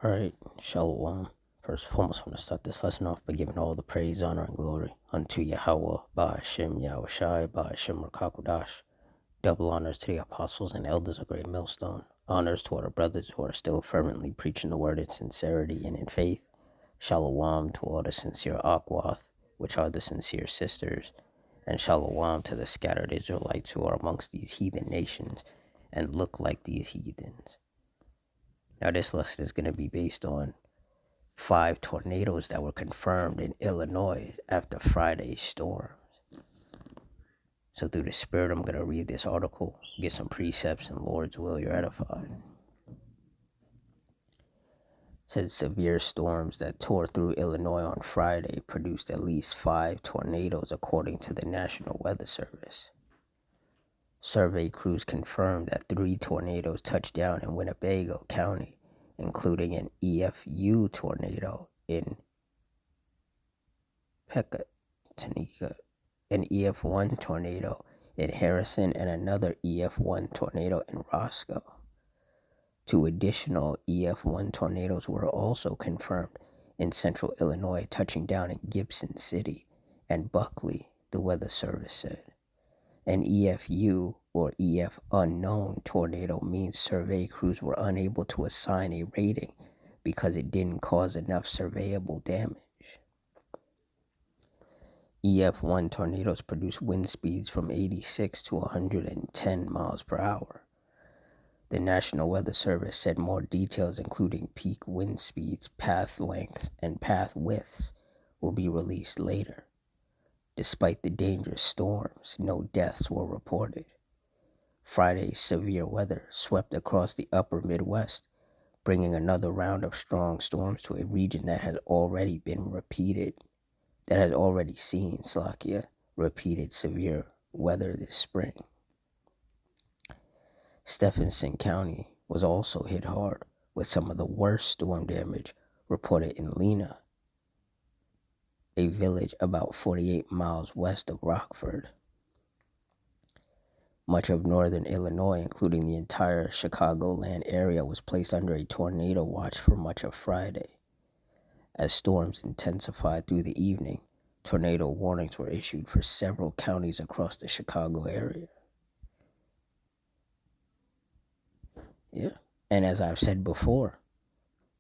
Alright, Shalom. First and foremost, I'm going to start this lesson off by giving all the praise, honor, and glory unto Yahweh, Ba'ashem Yahushai, Ba'ashem Rakakudash. Double honors to the apostles and elders of Great Millstone. Honors to our brothers who are still fervently preaching the word in sincerity and in faith. Shalom to all the sincere Akwath, which are the sincere sisters. And Shalom to the scattered Israelites who are amongst these heathen nations and look like these heathens. Now this lesson is going to be based on 5 tornadoes that were confirmed in Illinois after Friday's storms. So through the Spirit, I'm going to read this article, get some precepts, and Lord's will, you're edified. It said severe storms that tore through Illinois on Friday produced at least 5 tornadoes according to the National Weather Service. Survey crews confirmed that 3 tornadoes touched down in Winnebago County, including an EFU tornado in Pecatonica, an EF1 tornado in Harrison, and another EF1 tornado in Roscoe. 2 additional EF1 tornadoes were also confirmed in central Illinois, touching down in Gibson City and Buckley, the Weather Service said. An EFU, or EF unknown tornado, means survey crews were unable to assign a rating because it didn't cause enough surveyable damage. EF1 tornadoes produce wind speeds from 86 to 110 miles per hour. The National Weather Service said more details, including peak wind speeds, path lengths, and path widths, will be released later. Despite the dangerous storms, no deaths were reported. Friday's severe weather swept across the upper Midwest, bringing another round of strong storms to a region that has already seen repeated severe weather this spring. Stephenson County was also hit hard, with some of the worst storm damage reported in Lena, a village about 48 miles west of Rockford. Much of northern Illinois, including the entire Chicagoland area, was placed under a tornado watch for much of Friday. As storms intensified through the evening, tornado warnings were issued for several counties across the Chicago area. And as I've said before,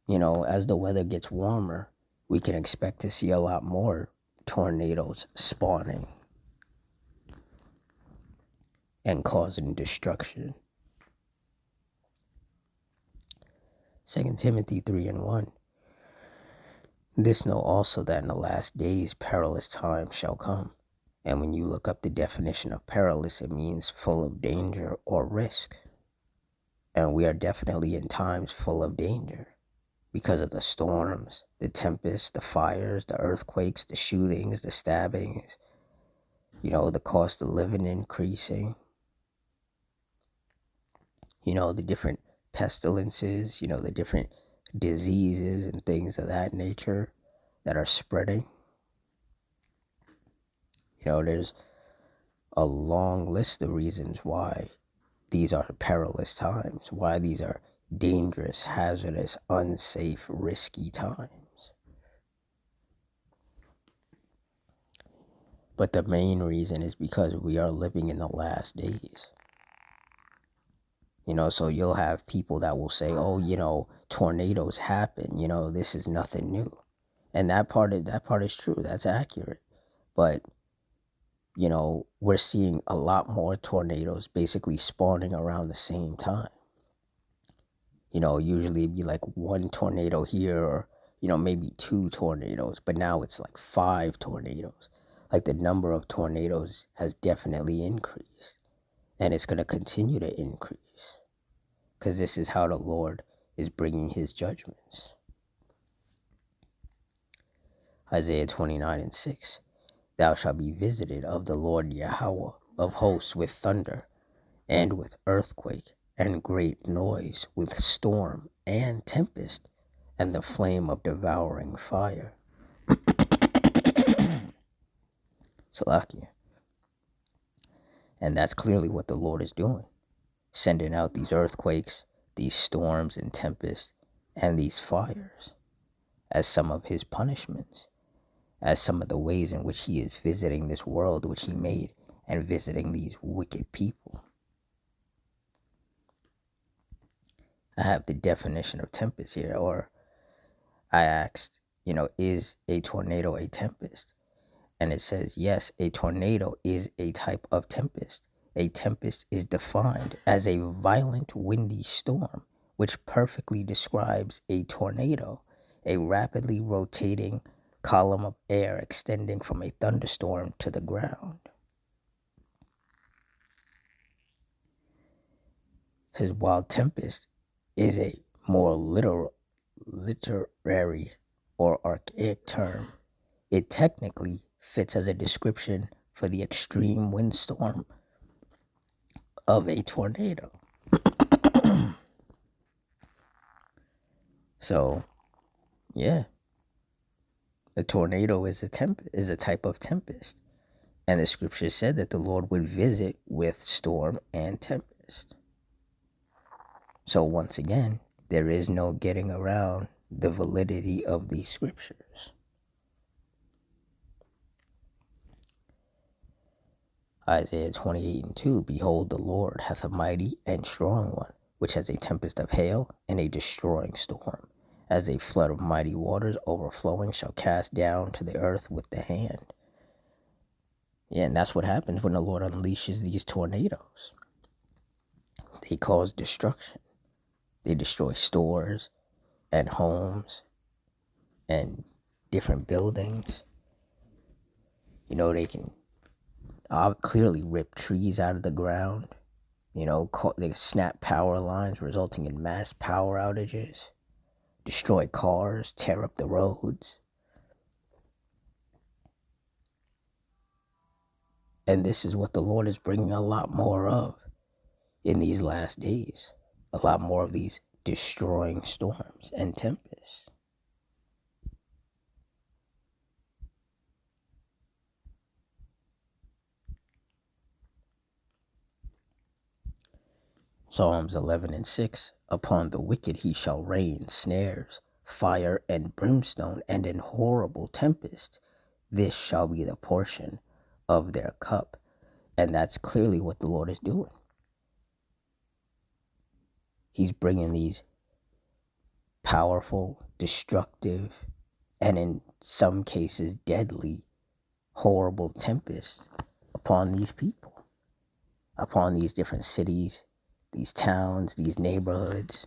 as the weather gets warmer, we can expect to see a lot more tornadoes spawning and causing destruction. 2 Timothy 3:1. This know also that in the last days perilous times shall come. And when you look up the definition of perilous, it means full of danger or risk. And we are definitely in times full of danger because of the storms, the tempests, the fires, the earthquakes, the shootings, the stabbings, the cost of living increasing, the different pestilences, the different diseases and things of that nature that are spreading. There's a long list of reasons why these are perilous times, why these are dangerous, hazardous, unsafe, risky times. But the main reason is because we are living in the last days. So you'll have people that will say, tornadoes happen, this is nothing new. And that part is true, that's accurate. But we're seeing a lot more tornadoes basically spawning around the same time. Usually it'd be like 1 tornado here or, maybe 2 tornadoes. But now it's like 5 tornadoes. Like the number of tornadoes has definitely increased. And it's going to continue to increase. Because this is how the Lord is bringing his judgments. Isaiah 29:6. Thou shalt be visited of the Lord Yahweh of hosts with thunder, and with earthquake, and great noise, with storm and tempest, and the flame of devouring fire. Salakia. And that's clearly what the Lord is doing. Sending out these earthquakes, these storms and tempests, and these fires as some of his punishments, as some of the ways in which he is visiting this world which he made and visiting these wicked people. I have the definition of tempest here, or I asked, is a tornado a tempest? And it says, yes, a tornado is a type of tempest. A tempest is defined as a violent windy storm, which perfectly describes a tornado, a rapidly rotating column of air extending from a thunderstorm to the ground. It says, while tempest is a more literary or archaic term, it technically fits as a description for the extreme windstorm of a tornado. So, yeah, the tornado is a type of tempest, and the scripture said that the Lord would visit with storm and tempest. So once again, there is no getting around the validity of these scriptures. Isaiah 28:2, behold, the Lord hath a mighty and strong one, which has a tempest of hail and a destroying storm, as a flood of mighty waters overflowing shall cast down to the earth with the hand. Yeah, and that's what happens when the Lord unleashes these tornadoes. They cause destruction. They destroy stores and homes and different buildings. They can clearly rip trees out of the ground. They snap power lines, resulting in mass power outages, destroy cars, tear up the roads. And this is what the Lord is bringing a lot more of in these last days. A lot more of these destroying storms and tempests. Psalms 11:6, upon the wicked he shall rain snares, fire and brimstone, and in horrible tempest. This shall be the portion of their cup. And that's clearly what the Lord is doing. He's bringing these powerful, destructive, and in some cases deadly, horrible tempests upon these people, upon these different cities, these towns, these neighborhoods.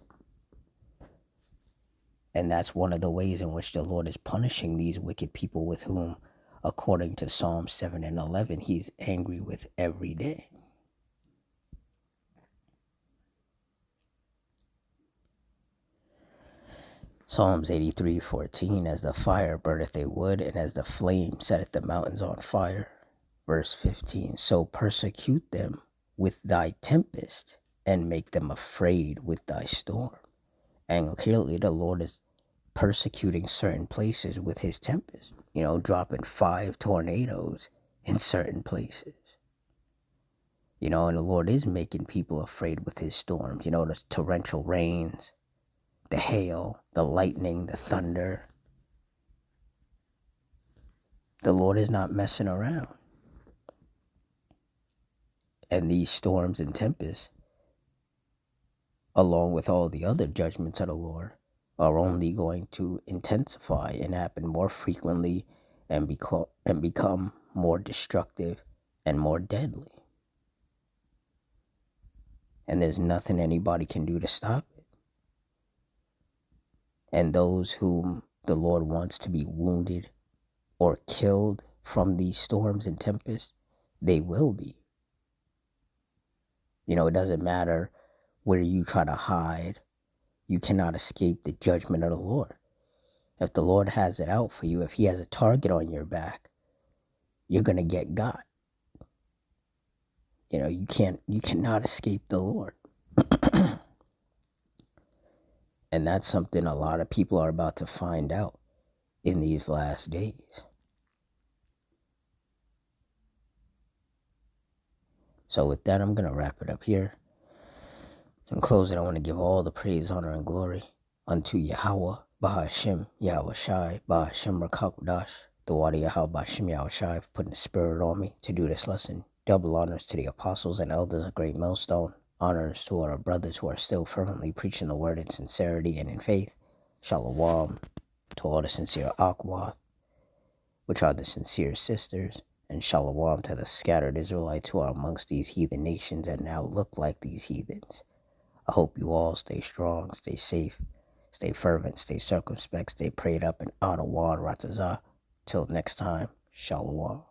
And that's one of the ways in which the Lord is punishing these wicked people with whom, according to Psalm 7:11, he's angry with every day. Psalms 83:14, as the fire burneth a wood, and as the flame setteth the mountains on fire. Verse 15, so persecute them with thy tempest, and make them afraid with thy storm. And clearly the Lord is persecuting certain places with his tempest, dropping 5 tornadoes in certain places. And the Lord is making people afraid with his storms, the torrential rains, the hail, the lightning, the thunder. The Lord is not messing around. And these storms and tempests, along with all the other judgments of the Lord, are only going to intensify and happen more frequently and become more destructive and more deadly. And there's nothing anybody can do to stop it. And those whom the Lord wants to be wounded or killed from these storms and tempests, they will be. It doesn't matter where you try to hide. You cannot escape the judgment of the Lord. If the Lord has it out for you, if he has a target on your back, you're going to get got. You cannot escape the Lord. And that's something a lot of people are about to find out in these last days. So with that, I'm going to wrap it up here. In closing, I want to give all the praise, honor, and glory unto Yahweh, Bahashim, Yahweh Shai, Bahashim Rakakudash, the water Yahweh, Bahashim Yahweh Shai, for putting the spirit on me to do this lesson. Double honors to the apostles and elders of Great Millstone. Honors to our brothers who are still fervently preaching the word in sincerity and in faith. Shalom to all the sincere Aqua, which are the sincere sisters. And shalom to the scattered Israelites who are amongst these heathen nations and now look like these heathens. I hope you all stay strong, stay safe, stay fervent, stay circumspect, stay prayed up, and Adawan Ratazah. Till next time, shalom.